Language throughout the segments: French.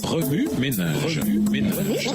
Remue ménage. Remue ménage.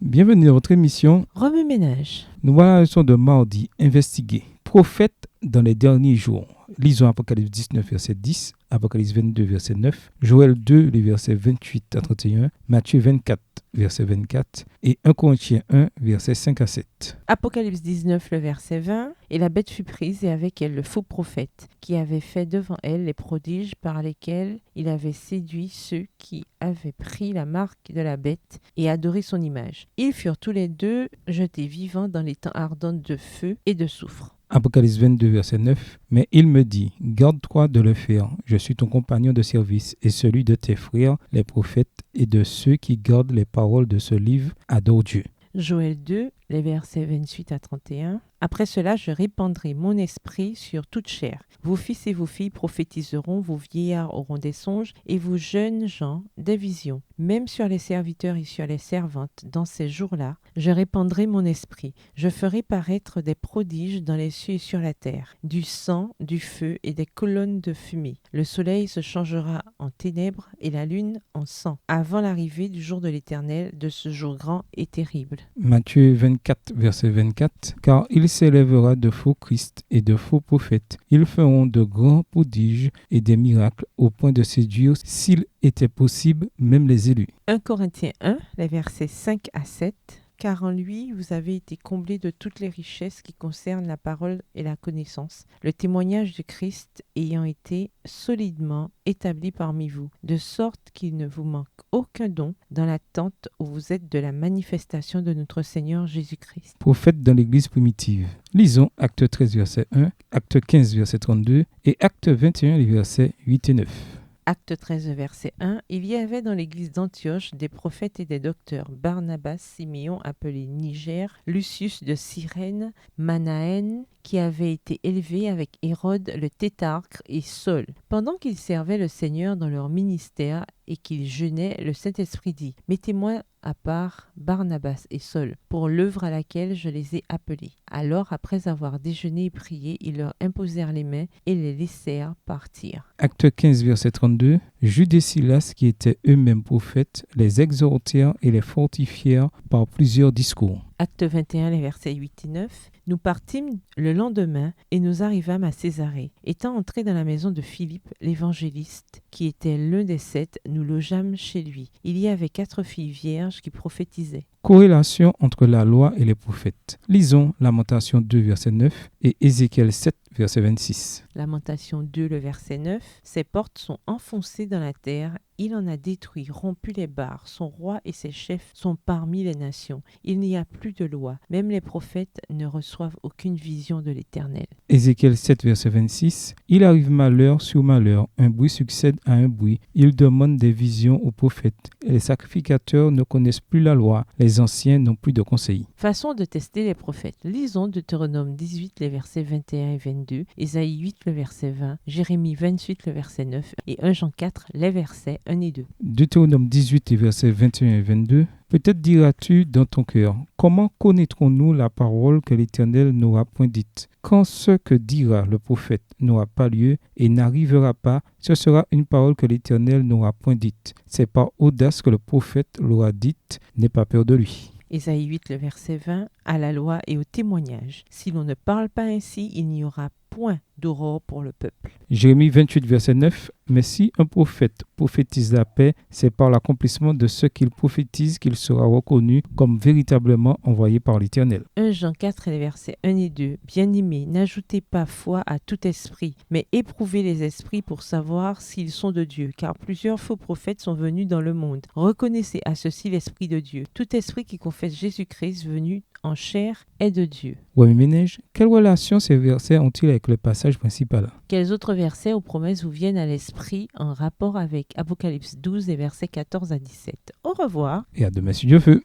Bienvenue dans votre émission Remue ménage. Nous voilà à la leçon de mardi. Investiguer. Prophète dans les derniers jours. Lisons Apocalypse 19, verset 10, Apocalypse 22, verset 9, Joël 2, les versets 28 à 31, Matthieu 24, verset 24 et 1 Corinthiens 1, verset 5 à 7. Apocalypse 19, le verset 20. Et la bête fut prise, et avec elle le faux prophète, qui avait fait devant elle les prodiges par lesquels il avait séduit ceux qui avaient pris la marque de la bête et adoré son image. Ils furent tous les deux jetés vivants dans les temps ardents de feu et de soufre. Apocalypse 22, verset 9. Mais il me dit, garde-toi de le faire. Je suis ton compagnon de service et celui de tes frères, les prophètes, et de ceux qui gardent les paroles de ce livre, adore Dieu. Joël 2, les versets 28 à 31. Après cela, je répandrai mon esprit sur toute chair. Vos fils et vos filles prophétiseront, vos vieillards auront des songes, et vos jeunes gens des visions. Même sur les serviteurs et sur les servantes, dans ces jours-là, je répandrai mon esprit. Je ferai paraître des prodiges dans les cieux et sur la terre, du sang, du feu et des colonnes de fumée. Le soleil se changera en ténèbres et la lune en sang, avant l'arrivée du jour de l'Éternel, de ce jour grand et terrible. Matthieu 24, verset 24. Car il s'élèvera de faux Christ et de faux prophètes. Ils feront de grands prodiges et des miracles au point de séduire, s'il était possible, même les élus. 1 Corinthiens 1, les versets 5 à 7. Car en lui, vous avez été comblés de toutes les richesses qui concernent la parole et la connaissance, le témoignage de Christ ayant été solidement établi parmi vous, de sorte qu'il ne vous manque aucun don dans l'attente où vous êtes de la manifestation de notre Seigneur Jésus-Christ. Prophète dans l'Église primitive. Lisons Acte 13, verset 1, Acte 15, verset 32 et Acte 21, les versets 8 et 9. Acte 13, verset 1. Il y avait dans l'église d'Antioche des prophètes et des docteurs, Barnabas, Siméon appelé Niger, Lucius de Cyrène, Manaën, qui avait été élevé avec Hérode le tétrarque et Saul. Pendant qu'ils servaient le Seigneur dans leur ministère et qu'ils jeûnaient, le Saint-Esprit dit, « Mettez-moi à part Barnabas et Saul pour l'œuvre à laquelle je les ai appelés. » Alors, après avoir déjeuné et prié, ils leur imposèrent les mains et les laissèrent partir. Acte 15, verset 32. Jude et Silas, qui étaient eux-mêmes prophètes, les exhortèrent et les fortifièrent par plusieurs discours. Acte 21, les versets 8 et 9. Nous partîmes le lendemain et nous arrivâmes à Césarée. Étant entrés dans la maison de Philippe, l'évangéliste, qui était l'un des 7, nous logeâmes chez lui. Il y avait 4 filles vierges qui prophétisaient. Corrélation entre la loi et les prophètes. Lisons Lamentation 2, verset 9 et Ézéchiel 7, verset 26. Lamentation 2, le verset 9. Ses portes sont enfoncées dans la terre. Il en a détruit, rompu les barres. Son roi et ses chefs sont parmi les nations. Il n'y a plus de loi. Même les prophètes ne reçoivent aucune vision de l'Éternel. Ézéchiel 7, verset 26. Il arrive malheur sur malheur. Un bruit succède à un bruit. Il demande des visions aux prophètes. Les sacrificateurs ne connaissent plus la loi. Les anciens n'ont plus de conseil. Façon de tester les prophètes. Lisons Deutéronome 18, les versets 21 et 22. Ésaïe 8, le verset 20. Jérémie 28, le verset 9. Et 1 Jean 4, les versets 1 et 2. Deutéronome 18, versets 21 et 22. Peut-être diras-tu dans ton cœur, comment connaîtrons-nous la parole que l'Éternel n'aura point dite? Quand ce que dira le prophète n'aura pas lieu et n'arrivera pas, ce sera une parole que l'Éternel n'aura point dite. C'est par audace que le prophète l'aura dite, n'aie pas peur de lui. Ésaïe 8, le verset 20, à la loi et au témoignage. Si l'on ne parle pas ainsi, il n'y aura point d'aurore pour le peuple. Jérémie 28, verset 9. Mais si un prophète prophétise la paix, c'est par l'accomplissement de ce qu'il prophétise qu'il sera reconnu comme véritablement envoyé par l'Éternel. 1 Jean 4, les versets 1 et 2. Bien-aimés, n'ajoutez pas foi à tout esprit, mais éprouvez les esprits pour savoir s'ils sont de Dieu, car plusieurs faux prophètes sont venus dans le monde. Reconnaissez à ceci l'Esprit de Dieu. Tout esprit qui confesse Jésus-Christ venu en chair est de Dieu. Remue ménage, quelle relation ces versets ont-ils avec le passage principal? Quels autres versets aux promesses vous viennent à l'esprit en rapport avec Apocalypse 12 et versets 14 à 17? Au revoir. Et à demain si Dieu veut.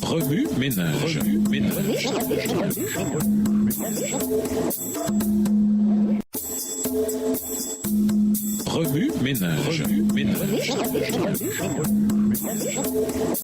Remue ménage. Remue ménage.